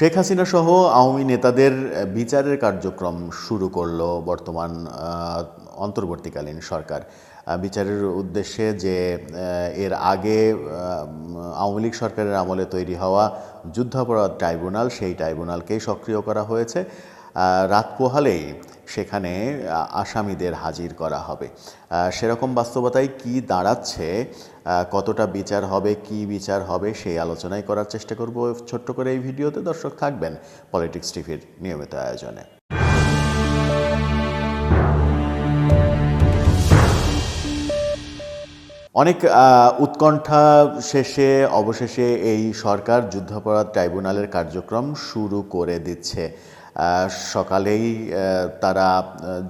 শেখ হাসিনা সহ আওয়ামী নেতাদের বিচারের কার্যক্রম শুরু করলো বর্তমান অন্তর্বর্তীকালীন সরকার। বিচারের উদ্দেশ্যে যে এর আগে আওয়ামী লীগ সরকারের আমলে তৈরি হওয়া যুদ্ধাপরাধ ট্রাইব্যুনাল, সেই ট্রাইব্যুনালকেই সক্রিয় করা হয়েছে। রাত পোহালেই সেখানে আসামিদের হাজির করা হবে। সেরকম বাস্তবতায় কি দাঁড়াচ্ছে, কতটা বিচার হবে, কি বিচার হবে, সেই আলোচনাই করার চেষ্টা করব ছোট্ট করে এই ভিডিওতে। দর্শক থাকবেন পলিটিক্স টিভির নিয়মিত আয়োজনে। অনেক উৎকণ্ঠা শেষে অবশেষে এই সরকার যুদ্ধাপরাধ ট্রাইব্যুনালের কার্যক্রম শুরু করে দিচ্ছে। সকালেই তারা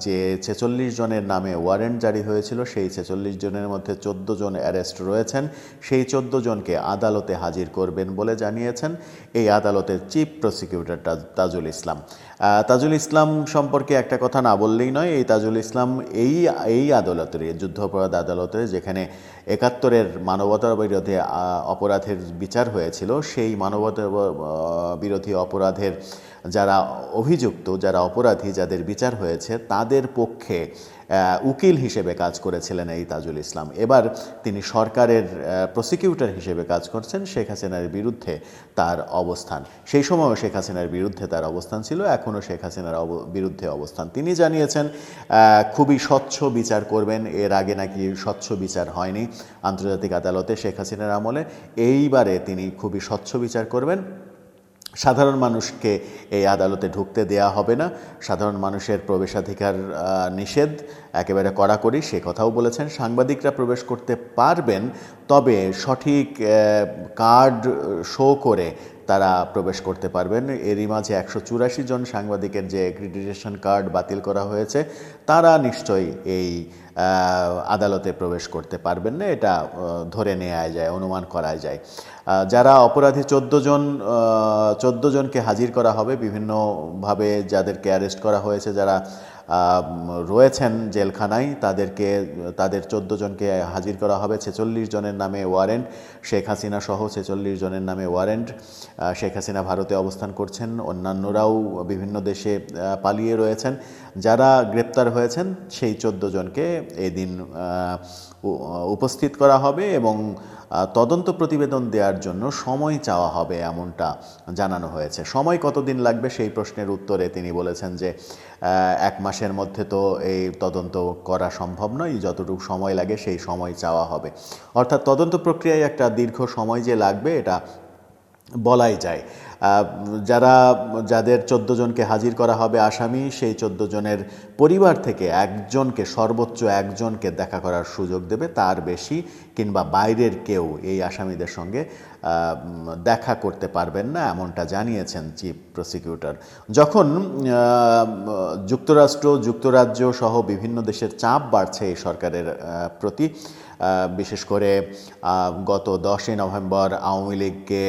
যে ৪৬ জনের নামে ওয়ারেন্ট জারি হয়েছিল, সেই ৪৬ জনের মধ্যে ১৪ জন অ্যারেস্ট রয়েছেন। সেই ১৪ জনকে আদালতে হাজির করবেন বলে জানিয়েছেন এই আদালতের চিফ প্রসিকিউটর তাজুল ইসলাম। তাজুল ইসলাম সম্পর্কে একটা কথা না বললেই নয়। এই তাজুল ইসলাম এই আদালতের, যুদ্ধাপরাধ আদালতে, যেখানে ৭১-এর মানবতা বিরোধী অপরাধের বিচার হয়েছিল, সেই মানবতা বিরোধী অপরাধের যারা অভিযুক্ত, যারা অপরাধী, যাদের বিচার হয়েছে, তাদের পক্ষে উকিল হিসেবে কাজ করেছিলেন এই তাজুল ইসলাম। এবার তিনি সরকারের প্রসিকিউটর হিসেবে কাজ করছেন। শেখ হাসিনার বিরুদ্ধে তার অবস্থান, সেই সময়ও শেখ হাসিনার বিরুদ্ধে তার অবস্থান ছিল, এখনও শেখ হাসিনার বিরুদ্ধে অবস্থান। তিনি জানিয়েছেন খুবই স্বচ্ছ বিচার করবেন। এর আগে নাকি স্বচ্ছ বিচার হয়নি আন্তর্জাতিক আদালতে শেখ হাসিনার আমলে। এইবারে তিনি খুবই স্বচ্ছ বিচার করবেন। সাধারণ মানুষকে এই আদালতে ঢুকতে দেয়া হবে না, সাধারণ মানুষের প্রবেশাধিকার নিষেধ, একেবারে কড়াকড়ি, সে কথাও বলেছেন। সাংবাদিকরা প্রবেশ করতে পারবেন, তবে সঠিক কার্ড শো করে তারা প্রবেশ করতে পারবেন। এরই মাঝে ১৮৪ জন সাংবাদিকের যে অ্যাক্রিডিটেশন কার্ড বাতিল করা হয়েছে, তারা নিশ্চয়ই এই আদালতে প্রবেশ করতে পারবেন না, এটা ধরে নেওয়া যায়, অনুমান করা যায়। যারা অপরাধী ১৪ জনকে হাজির করা হবে বিভিন্নভাবে, যাদেরকে অ্যারেস্ট করা হয়েছে, যারা রয়েছেন জেলখানায়, তাদের ১৪ জনকে হাজির করা হবে। ৪৬ জনের নামে ওয়ারেন্ট, শেখ হাসিনা সহ ৪৬ জনের নামে ওয়ারেন্ট। শেখ হাসিনা ভারতে অবস্থান করছেন, অন্যান্যরাও বিভিন্ন দেশে পালিয়ে রয়েছেন। যারা গ্রেপ্তার হয়েছেন সেই ১৪ জনকে এদিন উপস্থিত করা হবে এবং তদন্ত প্রতিবেদন দেওয়ার জন্য সময় চাওয়া হবে, এমনটা জানানো হয়েছে। সময় কতদিন লাগবে সেই প্রশ্নের উত্তরে তিনি বলেছেন যে ১ মাসের মধ্যে তো এই তদন্ত করা সম্ভব নয়, যতটুকু সময় লাগে সেই সময় চাওয়া হবে। অর্থাৎ তদন্ত প্রক্রিয়ায় একটা দীর্ঘ সময় যে লাগবে, এটা বলাই যায়। যাদের ১৪ জনকে হাজির করা হবে আসামি, সেই ১৪ জনের পরিবার থেকে একজনকে, সর্বোচ্চ একজনকে দেখা করার সুযোগ দেবে। তার বেশি কিংবা বাইরের কেউ এই আসামিদের সঙ্গে দেখা করতে পারবেন না, এমনটা জানিয়েছেন চিফ প্রসিকিউটর। যখন যুক্তরাজ্য সহ বিভিন্ন দেশের চাপ বাড়ছে এই সরকারের প্রতি, বিশেষ করে গত ১০ই নভেম্বর আওয়ামী লীগকে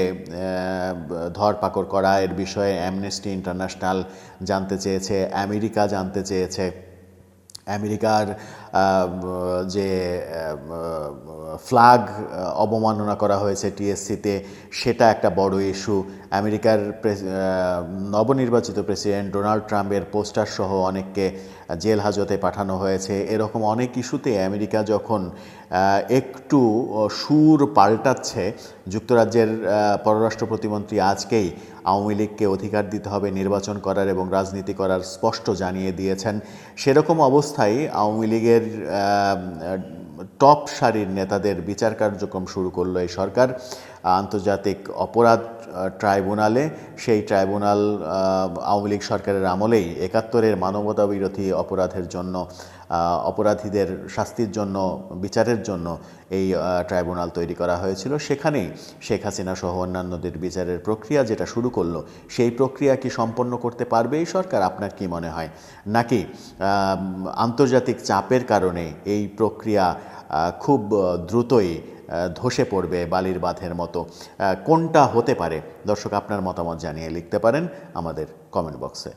ধরপাকড় করা এর বিষয়ে অ্যামনেস্টি ইন্টারন্যাশনাল জানতে চেয়েছে, আমেরিকা জানতে চেয়েছে। আমেরিকার যে ফ্ল্যাগ অবমাননা করা হয়েছে টিএসসিতে, সেটা একটা বড় ইস্যু। আমেরিকার নবনির্বাচিত প্রেসিডেন্ট ডোনাল্ড ট্রাম্পের পোস্টার সহ অনেককে জেল হাজতে পাঠানো হয়েছে। এরকম অনেক ইস্যুতে আমেরিকা যখন একটু সুর পাল্টাচ্ছে, যুক্তরাজ্যের পররাষ্ট্র প্রতিমন্ত্রী আজকেই আওয়ামী লীগকে অধিকার দিতে হবে নির্বাচন করার এবং রাজনীতি করার স্পষ্ট জানিয়ে দিয়েছেন। সেরকম অবস্থায় আওয়ামী লীগের টপ সারির নেতাদের বিচার কার্যক্রম শুরু করলো এই সরকার আন্তর্জাতিক অপরাধ ট্রাইব্যুনালে। সেই ট্রাইব্যুনাল আওয়ামী লীগ সরকারের আমলেই ৭১-এর মানবতা বিরোধী অপরাধের জন্য, অপরাধীদের শাস্তির জন্য, বিচারের জন্য এই ট্রাইব্যুনাল তৈরি করা হয়েছিল। সেখানেই শেখ হাসিনা সহ অন্যান্যদের বিচারের প্রক্রিয়া যেটা শুরু করলো, সেই প্রক্রিয়া কি সম্পন্ন করতে পারবে এই সরকার? আপনার কি মনে হয়? নাকি আন্তর্জাতিক চাপের কারণে এই প্রক্রিয়া খুব দ্রুতই ধসে পড়বে বালির বাঁধের মতো? কোনটা হতে পারে? দর্শক, আপনার মতামত জানিয়ে লিখতে পারেন আমাদের কমেন্ট বক্সে।